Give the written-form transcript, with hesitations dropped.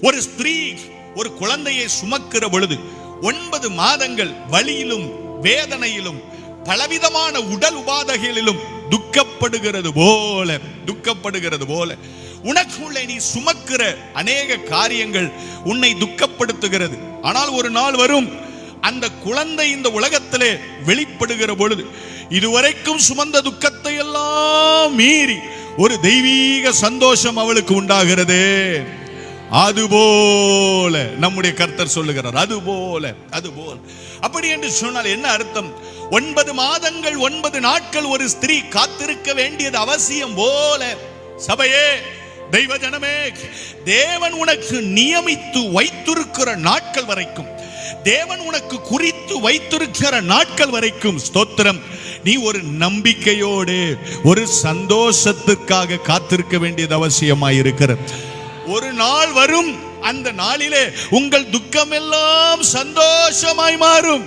ஒரு ஸ்திரீ ஒரு குழந்தையை சுமக்கிற பொழுது 9 மாதங்கள் வலியிலும் வேதனையிலும் பலவிதமான உடல் உபாதைகளிலும் துக்கப்படுகிறது போல உனக்குள்ளே நீ சுமக்கிற அநேக காரியங்கள் உன்னை துக்கப்படுத்துகிறது. ஆனால் ஒரு நாள் வரும், அந்த குழந்தை இந்த உலகத்திலே வெளிப்படுகிற பொழுது இதுவரைக்கும் சுமந்த துக்கத்தை எல்லாம் மீறி ஒரு தெய்வீக சந்தோஷம் அவளுக்கு உண்டாகிறது. அதுபோல நம்முடைய கர்த்தர் சொல்லுகிறார், அதுபோல. அப்படி என்று சொன்னால் என்ன அர்த்தம்? 9 மாதங்கள் 9 நாட்கள் ஒரு ஸ்திரீ காத்திருக்க வேண்டியது அவசியம் போல, சபையே, தெய்வ ஜனமே, தேவன் உனக்கு நியமித்து வைத்திருக்கிற நாட்கள் வரைக்கும், தேவன் உனக்கு குறித்து வைத்திருக்கிற நாட்கள் வரைக்கும், ஸ்தோத்திரம், நீ ஒரு நம்பிக்கையோடு ஒரு சந்தோஷத்துக்காக காத்திருக்க வேண்டியது அவசியமாயிருக்கிறது. ஒரு நாள் வரும், அந்த நாளிலே உங்கள் துக்கம் எல்லாம் சந்தோஷமாய் மாறும்.